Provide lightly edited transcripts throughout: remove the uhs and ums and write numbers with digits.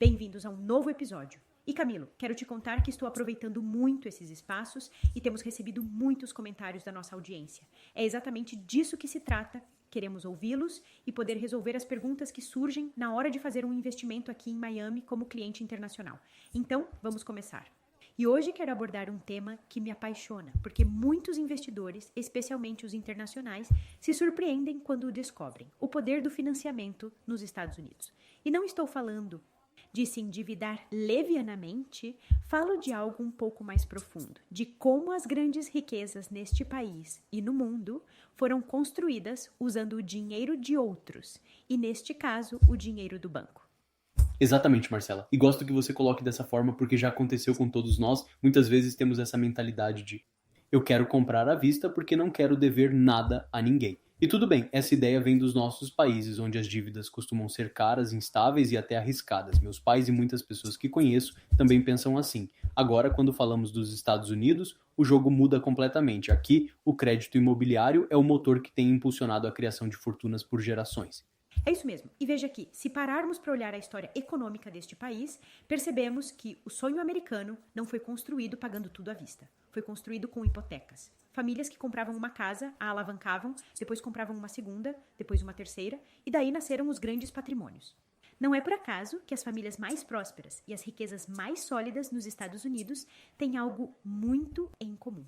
Bem-vindos a um novo episódio. E Camilo, quero te contar que estou aproveitando muito esses espaços e temos recebido muitos comentários da nossa audiência. É exatamente disso que se trata. Queremos ouvi-los e poder resolver as perguntas que surgem na hora de fazer um investimento aqui em Miami como cliente internacional. Então, vamos começar. E hoje quero abordar um tema que me apaixona, porque muitos investidores, especialmente os internacionais, se surpreendem quando o descobrem: o poder do financiamento nos Estados Unidos. E não estou falando de se endividar levianamente, falo de algo um pouco mais profundo, de como as grandes riquezas neste país e no mundo foram construídas usando o dinheiro de outros, e neste caso, o dinheiro do banco. Exatamente, Marcela. E gosto que você coloque dessa forma porque já aconteceu com todos nós. Muitas vezes temos essa mentalidade de eu quero comprar à vista porque não quero dever nada a ninguém. E tudo bem, essa ideia vem dos nossos países, onde as dívidas costumam ser caras, instáveis e até arriscadas. Meus pais e muitas pessoas que conheço também pensam assim. Agora, quando falamos dos Estados Unidos, o jogo muda completamente. Aqui, o crédito imobiliário é o motor que tem impulsionado a criação de fortunas por gerações. É isso mesmo. E veja aqui, se pararmos para olhar a história econômica deste país, percebemos que o sonho americano não foi construído pagando tudo à vista. Foi construído com hipotecas. Famílias que compravam uma casa, a alavancavam, depois compravam uma segunda, depois uma terceira, e daí nasceram os grandes patrimônios. Não é por acaso que as famílias mais prósperas e as riquezas mais sólidas nos Estados Unidos têm algo muito em comum.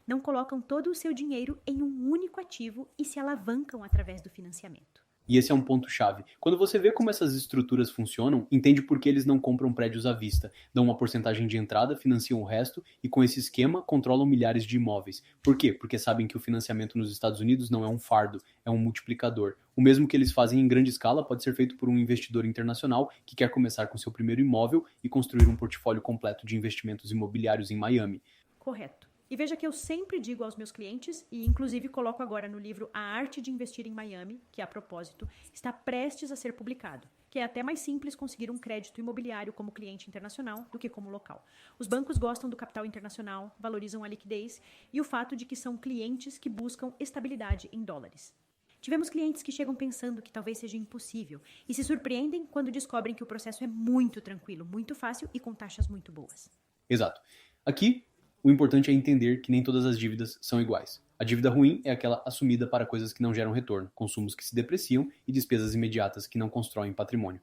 Não colocam todo o seu dinheiro em um único ativo e se alavancam através do financiamento. E esse é um ponto-chave. Quando você vê como essas estruturas funcionam, entende por que eles não compram prédios à vista, dão uma porcentagem de entrada, financiam o resto e com esse esquema controlam milhares de imóveis. Por quê? Porque sabem que o financiamento nos Estados Unidos não é um fardo, é um multiplicador. O mesmo que eles fazem em grande escala pode ser feito por um investidor internacional que quer começar com seu primeiro imóvel e construir um portfólio completo de investimentos imobiliários em Miami. Correto. E veja que eu sempre digo aos meus clientes, e inclusive coloco agora no livro A Arte de Investir em Miami, que a propósito está prestes a ser publicado, que é até mais simples conseguir um crédito imobiliário como cliente internacional do que como local. Os bancos gostam do capital internacional, valorizam a liquidez e o fato de que são clientes que buscam estabilidade em dólares. Tivemos clientes que chegam pensando que talvez seja impossível e se surpreendem quando descobrem que o processo é muito tranquilo, muito fácil e com taxas muito boas. Exato. Aqui, o importante é entender que nem todas as dívidas são iguais. A dívida ruim é aquela assumida para coisas que não geram retorno, consumos que se depreciam e despesas imediatas que não constroem patrimônio.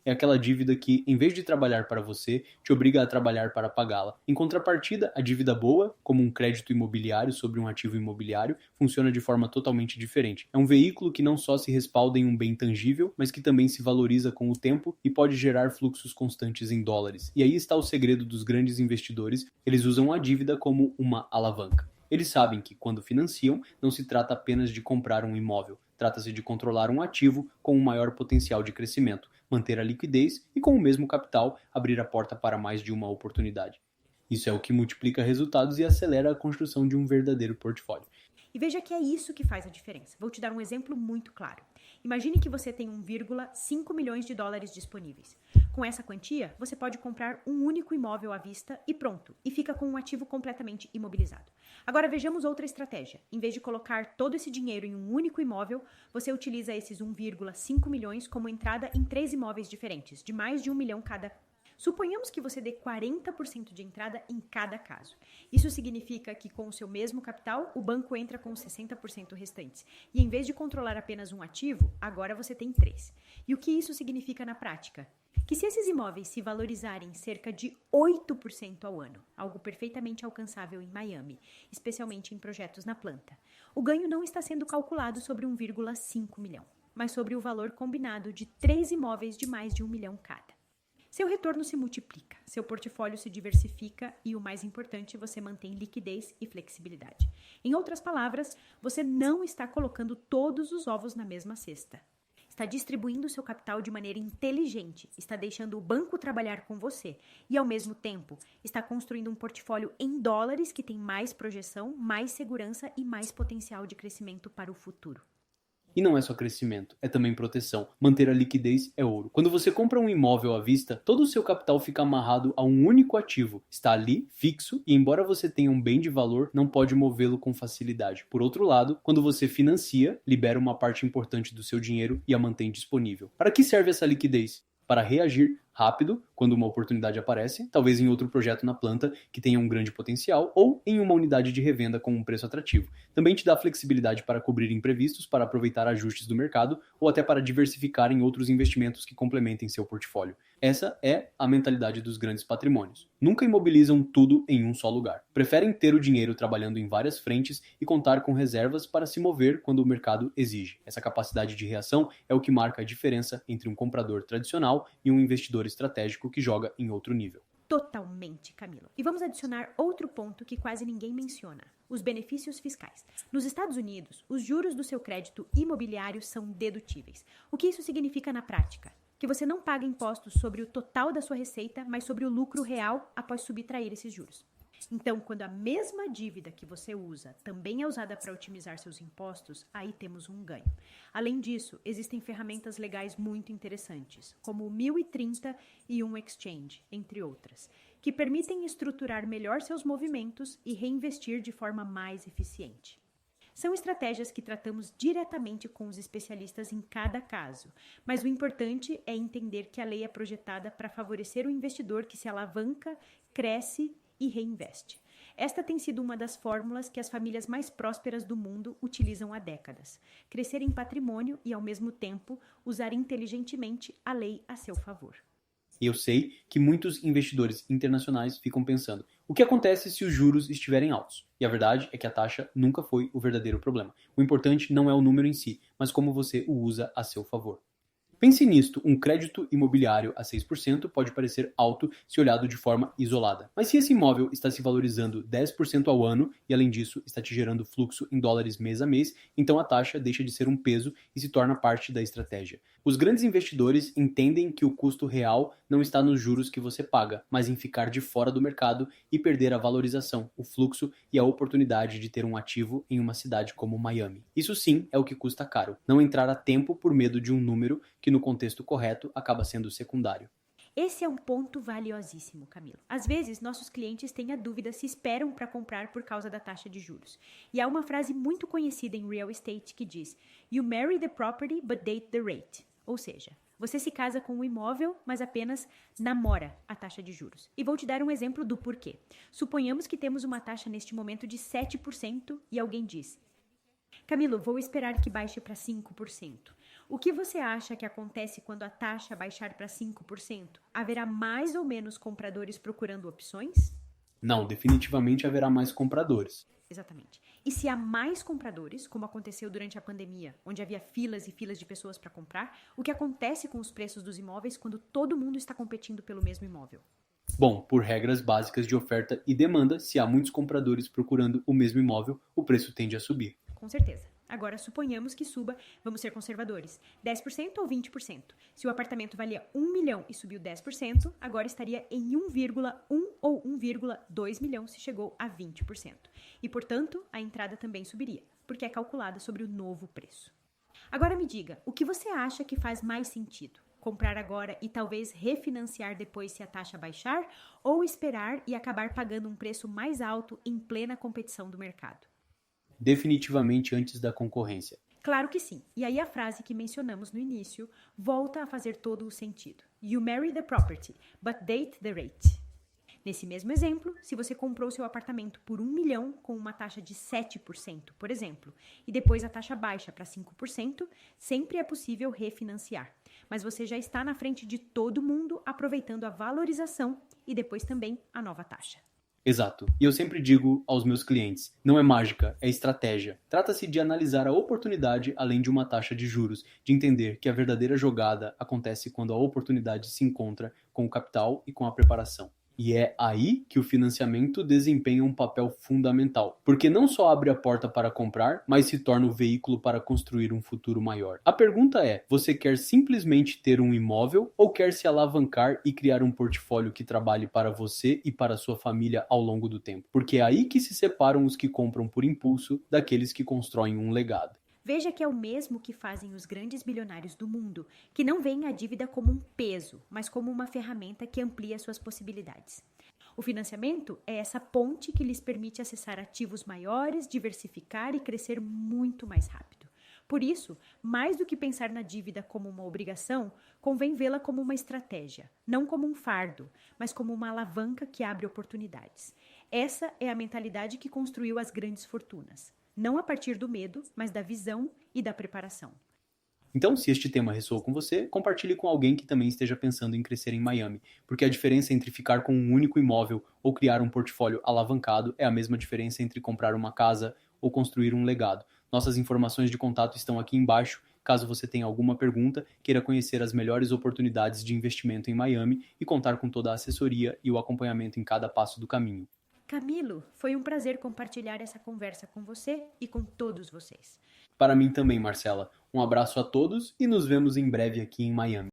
É aquela dívida que, em vez de trabalhar para você, te obriga a trabalhar para pagá-la. Em contrapartida, a dívida boa, como um crédito imobiliário sobre um ativo imobiliário, funciona de forma totalmente diferente. É um veículo que não só se respalda em um bem tangível, mas que também se valoriza com o tempo e pode gerar fluxos constantes em dólares. E aí está o segredo dos grandes investidores: eles usam a dívida como uma alavanca. Eles sabem que, quando financiam, não se trata apenas de comprar um imóvel. Trata-se de controlar um ativo com um maior potencial de crescimento, manter a liquidez e, com o mesmo capital, abrir a porta para mais de uma oportunidade. Isso é o que multiplica resultados e acelera a construção de um verdadeiro portfólio. E veja que é isso que faz a diferença. Vou te dar um exemplo muito claro. Imagine que você tem 1,5 milhões de dólares disponíveis. Com essa quantia, você pode comprar um único imóvel à vista e pronto, e fica com um ativo completamente imobilizado. Agora vejamos outra estratégia. Em vez de colocar todo esse dinheiro em um único imóvel, você utiliza esses 1,5 milhões como entrada em 3 imóveis diferentes, de mais de 1 milhão cada. Suponhamos que você dê 40% de entrada em cada caso. Isso significa que, com o seu mesmo capital, o banco entra com os 60% restantes. E em vez de controlar apenas um ativo, agora você tem 3. E o que isso significa na prática? Que se esses imóveis se valorizarem cerca de 8% ao ano, algo perfeitamente alcançável em Miami, especialmente em projetos na planta, o ganho não está sendo calculado sobre 1,5 milhão, mas sobre o valor combinado de 3 imóveis de mais de 1 milhão cada. Seu retorno se multiplica, seu portfólio se diversifica e, o mais importante, você mantém liquidez e flexibilidade. Em outras palavras, você não está colocando todos os ovos na mesma cesta. Está distribuindo seu capital de maneira inteligente, está deixando o banco trabalhar com você e, ao mesmo tempo, está construindo um portfólio em dólares que tem mais projeção, mais segurança e mais potencial de crescimento para o futuro. E não é só crescimento, é também proteção. Manter a liquidez é ouro. Quando você compra um imóvel à vista, todo o seu capital fica amarrado a um único ativo. Está ali, fixo, e embora você tenha um bem de valor, não pode movê-lo com facilidade. Por outro lado, quando você financia, libera uma parte importante do seu dinheiro e a mantém disponível. Para que serve essa liquidez? Para reagir rápido, quando uma oportunidade aparece, talvez em outro projeto na planta que tenha um grande potencial, ou em uma unidade de revenda com um preço atrativo. Também te dá flexibilidade para cobrir imprevistos, para aproveitar ajustes do mercado, ou até para diversificar em outros investimentos que complementem seu portfólio. Essa é a mentalidade dos grandes patrimônios. Nunca imobilizam tudo em um só lugar. Preferem ter o dinheiro trabalhando em várias frentes e contar com reservas para se mover quando o mercado exige. Essa capacidade de reação é o que marca a diferença entre um comprador tradicional e um investidor estratégico que joga em outro nível. Totalmente, Camilo. E vamos adicionar outro ponto que quase ninguém menciona: os benefícios fiscais. Nos Estados Unidos, os juros do seu crédito imobiliário são dedutíveis. O que isso significa na prática? Que você não paga impostos sobre o total da sua receita, mas sobre o lucro real após subtrair esses juros. Então, quando a mesma dívida que você usa também é usada para otimizar seus impostos, aí temos um ganho. Além disso, existem ferramentas legais muito interessantes, como o 1030 e um Exchange, entre outras, que permitem estruturar melhor seus movimentos e reinvestir de forma mais eficiente. São estratégias que tratamos diretamente com os especialistas em cada caso, mas o importante é entender que a lei é projetada para favorecer o investidor que se alavanca, cresce e reinveste. Esta tem sido uma das fórmulas que as famílias mais prósperas do mundo utilizam há décadas: crescer em patrimônio e, ao mesmo tempo, usar inteligentemente a lei a seu favor. E eu sei que muitos investidores internacionais ficam pensando: o que acontece se os juros estiverem altos? E a verdade é que a taxa nunca foi o verdadeiro problema. O importante não é o número em si, mas como você o usa a seu favor. Pense nisto, um crédito imobiliário a 6% pode parecer alto se olhado de forma isolada. Mas se esse imóvel está se valorizando 10% ao ano e, além disso, está te gerando fluxo em dólares mês a mês, então a taxa deixa de ser um peso e se torna parte da estratégia. Os grandes investidores entendem que o custo real não está nos juros que você paga, mas em ficar de fora do mercado e perder a valorização, o fluxo e a oportunidade de ter um ativo em uma cidade como Miami. Isso sim é o que custa caro. Não entrar a tempo por medo de um número que no contexto correto acaba sendo secundário. Esse é um ponto valiosíssimo, Camilo. Às vezes, nossos clientes têm a dúvida se esperam para comprar por causa da taxa de juros. E há uma frase muito conhecida em real estate que diz: "You marry the property, but date the rate." Ou seja, você se casa com o imóvel, mas apenas namora a taxa de juros. E vou te dar um exemplo do porquê. Suponhamos que temos uma taxa neste momento de 7% e alguém diz: "Camilo, vou esperar que baixe para 5%. O que você acha que acontece quando a taxa baixar para 5%? Haverá mais ou menos compradores procurando opções?" Não, definitivamente haverá mais compradores. Exatamente. E se há mais compradores, como aconteceu durante a pandemia, onde havia filas e filas de pessoas para comprar, o que acontece com os preços dos imóveis quando todo mundo está competindo pelo mesmo imóvel? Bom, por regras básicas de oferta e demanda, se há muitos compradores procurando o mesmo imóvel, o preço tende a subir. Com certeza. Agora, suponhamos que suba, vamos ser conservadores, 10% ou 20%. Se o apartamento valia 1 milhão e subiu 10%, agora estaria em 1,1 ou 1,2 milhão se chegou a 20%. E, portanto, a entrada também subiria, porque é calculada sobre o novo preço. Agora me diga, o que você acha que faz mais sentido? Comprar agora e talvez refinanciar depois se a taxa baixar, ou esperar e acabar pagando um preço mais alto em plena competição do mercado? Definitivamente antes da concorrência. Claro que sim. E aí a frase que mencionamos no início volta a fazer todo o sentido. You marry the property, but date the rate. Nesse mesmo exemplo, se você comprou seu apartamento por 1 milhão com uma taxa de 7%, por exemplo, e depois a taxa baixa para 5%, sempre é possível refinanciar. Mas você já está na frente de todo mundo aproveitando a valorização e depois também a nova taxa. Exato. E eu sempre digo aos meus clientes, não é mágica, é estratégia. Trata-se de analisar a oportunidade além de uma taxa de juros, de entender que a verdadeira jogada acontece quando a oportunidade se encontra com o capital e com a preparação. E é aí que o financiamento desempenha um papel fundamental, porque não só abre a porta para comprar, mas se torna o veículo para construir um futuro maior. A pergunta é, você quer simplesmente ter um imóvel ou quer se alavancar e criar um portfólio que trabalhe para você e para sua família ao longo do tempo? Porque é aí que se separam os que compram por impulso daqueles que constroem um legado. Veja que é o mesmo que fazem os grandes bilionários do mundo, que não veem a dívida como um peso, mas como uma ferramenta que amplia suas possibilidades. O financiamento é essa ponte que lhes permite acessar ativos maiores, diversificar e crescer muito mais rápido. Por isso, mais do que pensar na dívida como uma obrigação, convém vê-la como uma estratégia, não como um fardo, mas como uma alavanca que abre oportunidades. Essa é a mentalidade que construiu as grandes fortunas, não a partir do medo, mas da visão e da preparação. Então, se este tema ressoou com você, compartilhe com alguém que também esteja pensando em crescer em Miami, porque a diferença entre ficar com um único imóvel ou criar um portfólio alavancado é a mesma diferença entre comprar uma casa ou construir um legado. Nossas informações de contato estão aqui embaixo, caso você tenha alguma pergunta, queira conhecer as melhores oportunidades de investimento em Miami e contar com toda a assessoria e o acompanhamento em cada passo do caminho. Camilo, foi um prazer compartilhar essa conversa com você e com todos vocês. Para mim também, Marcela. Um abraço a todos e nos vemos em breve aqui em Miami.